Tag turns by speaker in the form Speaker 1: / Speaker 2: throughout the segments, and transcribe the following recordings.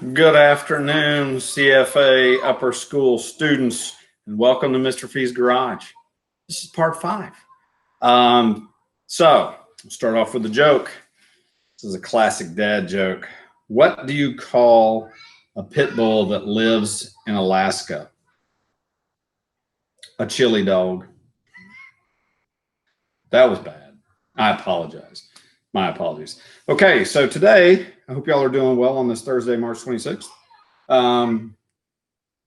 Speaker 1: Good afternoon, CFA upper school students, and welcome to Mr. F's Garage. This is part 5. So, we'll start off with a joke. This is a classic dad joke. What do you call a pit bull that lives in Alaska? A chili dog. That was bad. I apologize. My apologies. Okay, so today, I hope y'all are doing well on this Thursday, March 26th.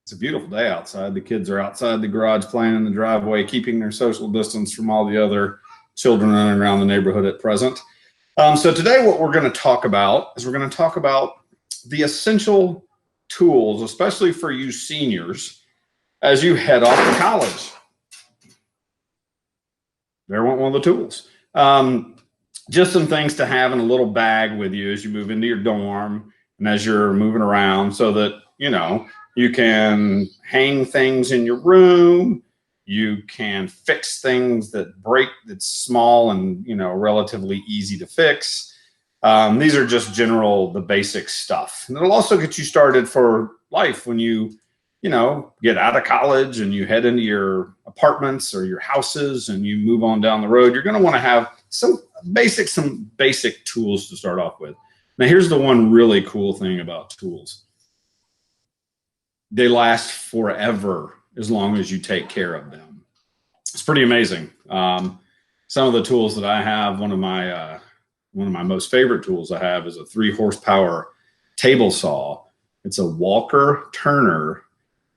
Speaker 1: It's a beautiful day outside. The kids are outside the garage playing in the driveway, keeping their social distance from all the other children running around the neighborhood at present. So today what we're going to talk about is we're going to talk about the essential tools, especially for you seniors, as you head off to college. There went one of the tools. Just some things to have in a little bag with you as you move into your dorm and as you're moving around so that, you know, you can hang things in your room. You can fix things that break, that's small and, you know, relatively easy to fix. These are just the basic stuff. And it'll also get you started for life when you get out of college and you head into your apartments or your houses and you move on down the road. You're going to want to have some basic tools to start off with. Now, here's the one really cool thing about tools. They last forever as long as you take care of them. It's pretty amazing. Some of the tools that I have, one of my most favorite tools I have is a 3-horsepower table saw. It's a Walker Turner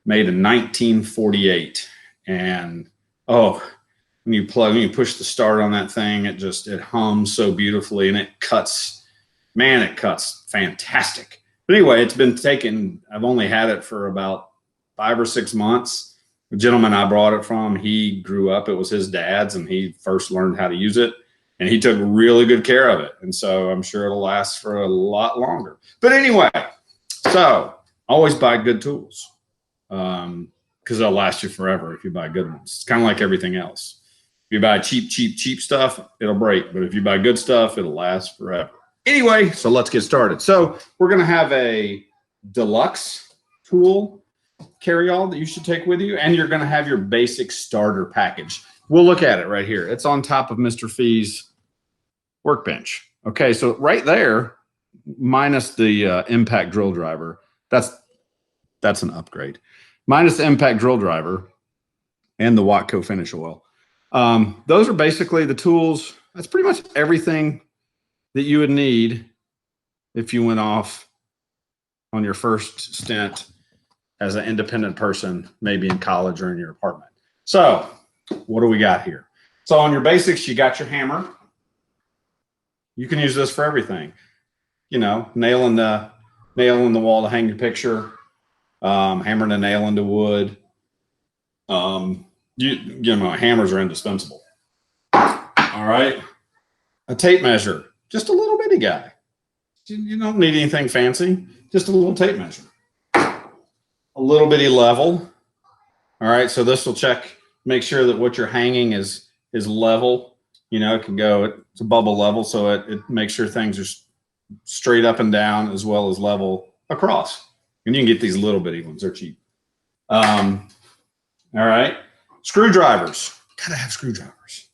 Speaker 1: made in 1948. And when you push the start on that thing, it hums so beautifully and it cuts fantastic. But anyway, I've only had it for about 5 or 6 months. The gentleman I brought it from, he grew up, it was his dad's, and he first learned how to use it. And he took really good care of it. And so I'm sure it'll last for a lot longer. But anyway, so always buy good tools. Because they'll last you forever if you buy good ones. It's kind of like everything else. If you buy cheap stuff, it'll break. But if you buy good stuff, it'll last forever. Anyway, so let's get started. So we're going to have a deluxe tool carry-all that you should take with you, and you're going to have your basic starter package. We'll look at it right here. It's on top of Mr. F's workbench. Okay, so right there, minus the impact drill driver, that's an upgrade. Minus the impact drill driver and the Watco finish oil. Those are basically the tools. That's pretty much everything that you would need if you went off on your first stint as an independent person, maybe in college or in your apartment. So what do we got here? So on your basics, you got your hammer. You can use this for everything. You know, nail in the wall to hang your picture. Hammering a nail into wood. Hammers are indispensable. All right. A tape measure, just a little bitty guy. You don't need anything fancy, just a little tape measure. A little bitty level. All right, so this will make sure that what you're hanging is level. You know, it's a bubble level, so it makes sure things are straight up and down as well as level across. And you can get these little bitty ones. They're cheap. All right. Screwdrivers. Gotta have screwdrivers.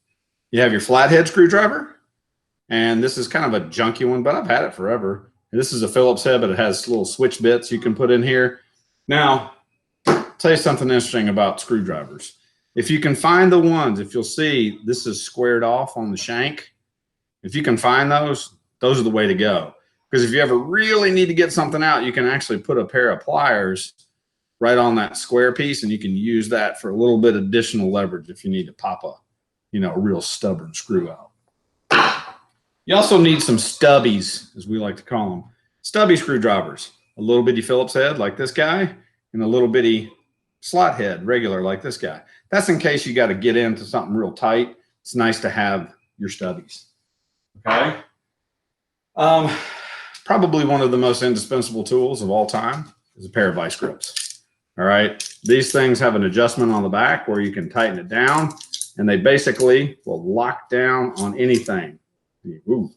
Speaker 1: You have your flathead screwdriver. And this is kind of a junky one, but I've had it forever. And this is a Phillips head, but it has little switch bits you can put in here. Now, I'll tell you something interesting about screwdrivers. If you can find the ones, if you'll see, this is squared off on the shank. If you can find those are the way to go. Because if you ever really need to get something out, you can actually put a pair of pliers right on that square piece, and you can use that for a little bit additional leverage if you need to pop a real stubborn screw out. You also need some stubbies, as we like to call them. Stubby screwdrivers. A little bitty Phillips head like this guy, and a little bitty slot head, regular like this guy. That's in case you got to get into something real tight. It's nice to have your stubbies. Okay? Probably one of the most indispensable tools of all time is a pair of vice grips. All right. These things have an adjustment on the back where you can tighten it down, and they basically will lock down on anything. Ooh.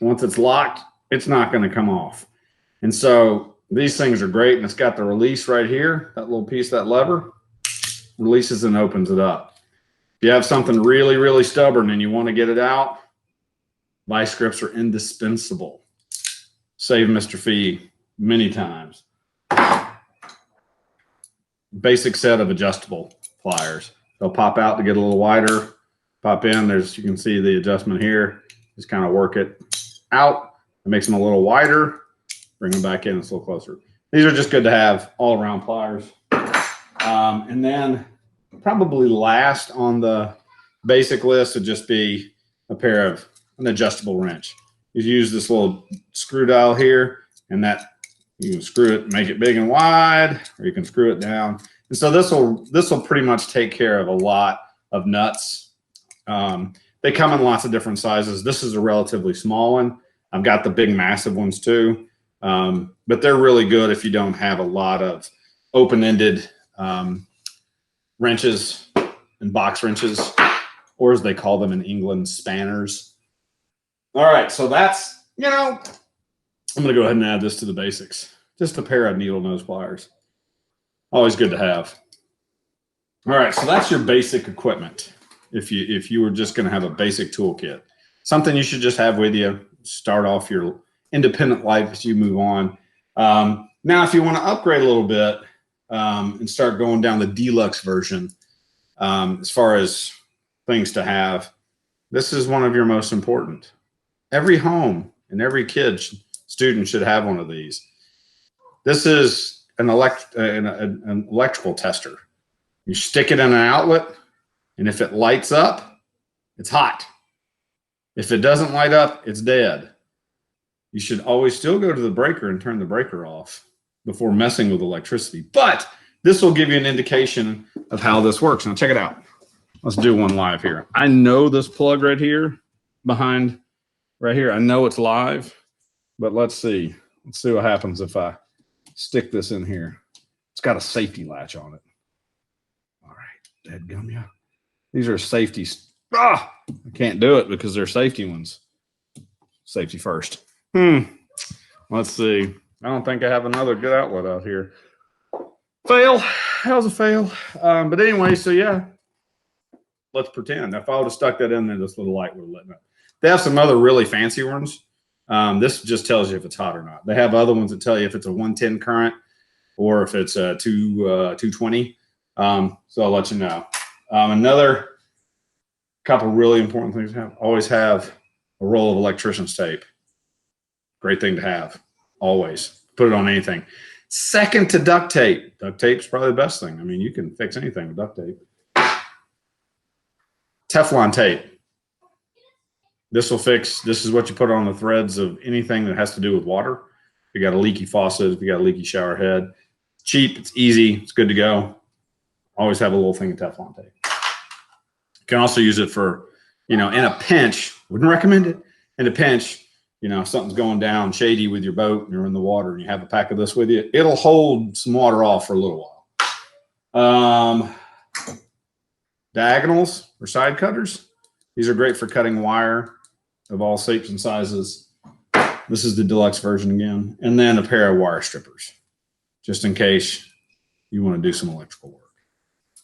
Speaker 1: Once it's locked, it's not going to come off. And so these things are great, and it's got the release right here. That little piece, that lever, releases and opens it up. If you have something really, really stubborn and you want to get it out, vice grips are indispensable. Save Mr. Fee many times. Basic set of adjustable pliers. They'll pop out to get a little wider, pop in. There's, you can see the adjustment here. Just kind of work it out. It makes them a little wider. Bring them back in, it's a little closer. These are just good to have all around pliers. And then probably last on the basic list would just be a pair of an adjustable wrench. You use this little screw dial here, and that you can screw it, make it big and wide, or you can screw it down. And so this will pretty much take care of a lot of nuts. They come in lots of different sizes. This is a relatively small one. I've got the big massive ones too. But they're really good if you don't have a lot of open-ended wrenches and box wrenches, or as they call them in England, spanners. All right, so that's, you know, I'm going to go ahead and add this to the basics. Just a pair of needle nose pliers. Always good to have. All right, so that's your basic equipment. If you were just going to have a basic toolkit, something you should just have with you, start off your independent life as you move on. Now, if you want to upgrade a little bit and start going down the deluxe version, as far as things to have, this is one of your most important. Every home and every student should have one of these. This is an electrical tester. You stick it in an outlet, and if it lights up, it's hot. If it doesn't light up, it's dead. You should always still go to the breaker and turn the breaker off before messing with electricity. But this will give you an indication of how this works. Now check it out. Let's do one live here. I know this plug right here, behind right here, I know it's live, but let's see. Let's see what happens if I stick this in here. It's got a safety latch on it. All right, dadgum, yeah. These are safeties. I can't do it because they're safety ones. Safety first. Let's see. I don't think I have another good outlet out here. Fail. That was a fail. But anyway, so yeah, let's pretend. If I would have stuck that in there, this little light would have lit up. They have some other really fancy ones. This just tells you if it's hot or not. They have other ones that tell you if it's a 110 current or if it's a 220. So I'll let you know. Another couple really important things to have. Always have a roll of electrician's tape. Great thing to have. Always. Put it on anything. Second to duct tape. Duct tape's probably the best thing. I mean, you can fix anything with duct tape. Teflon tape. This will fix, this is what you put on the threads of anything that has to do with water. If you got a leaky faucet, if you got a leaky shower head. It's cheap, it's easy, it's good to go. Always have a little thing of Teflon tape. You can also use it for, you know, in a pinch. Wouldn't recommend it. In a pinch, you know, if something's going down shady with your boat and you're in the water and you have a pack of this with you, it'll hold some water off for a little while. Diagonals or side cutters. These are great for cutting wire of all shapes and sizes. This is the deluxe version again. And then a pair of wire strippers, just in case you want to do some electrical work.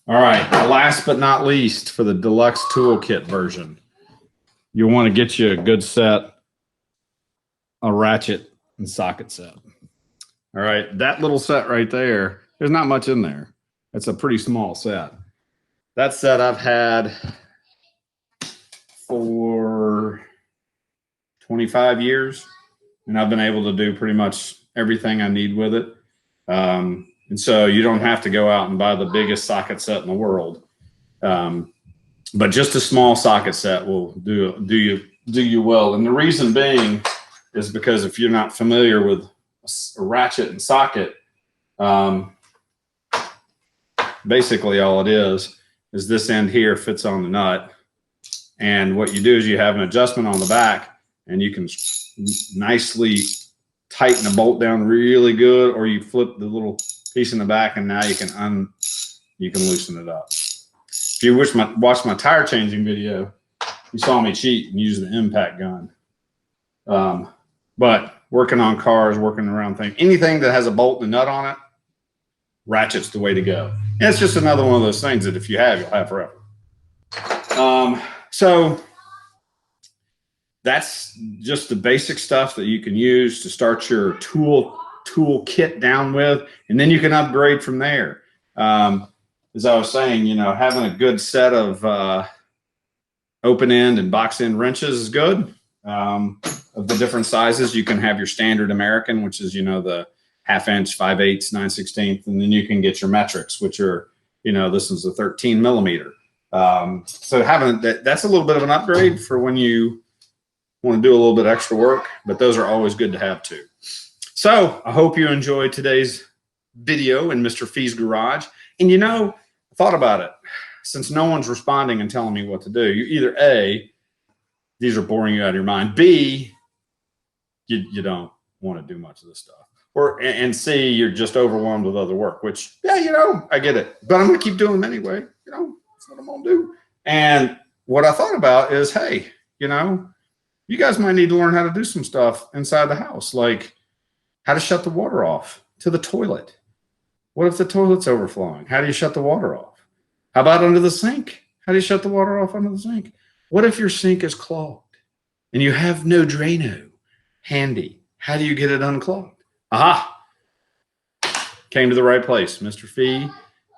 Speaker 1: All right, last but not least, for the deluxe toolkit version, you want to get you a good set, a ratchet and socket set. All right, that little set right there, there's not much in there. It's a pretty small set. That set I've had for 25 years, and I've been able to do pretty much everything I need with it. And so you don't have to go out and buy the biggest socket set in the world. But just a small socket set will do you well. And the reason being is because if you're not familiar with a ratchet and socket, basically all it is this end here fits on the nut. And what you do is you have an adjustment on the back, and you can nicely tighten a bolt down really good, or you flip the little piece in the back, and now you can loosen it up. If you watched my tire changing video, you saw me cheat and use the impact gun. But working on cars, working around things, anything that has a bolt and a nut on it, ratchet's the way to go. And it's just another one of those things that if you have, you'll have forever. So that's just the basic stuff that you can use to start your tool kit down with, and then you can upgrade from there. As I was saying, you know, having a good set of open end and box end wrenches is good. Of the different sizes, you can have your standard American, which is, you know, the 1/2 inch, 5/8, 9/16, and then you can get your metrics, which are, you know, this is a 13 millimeter. So having that's a little bit of an upgrade for when you want to do a little bit extra work, but those are always good to have too. So I hope you enjoyed today's video in Mr. Fee's garage. And you know, I thought about it. Since no one's responding and telling me what to do, you either A, these are boring you out of your mind, B, you don't want to do much of this stuff, or and C, you're just overwhelmed with other work, which, yeah, you know, I get it, but I'm going to keep doing them anyway. You know, that's what I'm going to do. And what I thought about is, hey, you know, you guys might need to learn how to do some stuff inside the house, like how to shut the water off to the toilet. What if the toilet's overflowing? How do you shut the water off? How about under the sink? How do you shut the water off under the sink? What if your sink is clogged and you have no Drano handy? How do you get it unclogged? Aha! Came to the right place. Mr. Fee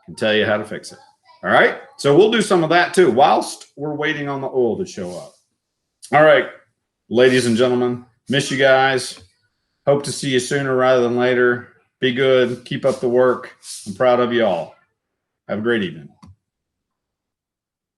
Speaker 1: can tell you how to fix it. All right? So we'll do some of that too whilst we're waiting on the oil to show up. All right, ladies and gentlemen, miss you guys. Hope to see you sooner rather than later. Be good. Keep up the work. I'm proud of you all. Have a great evening.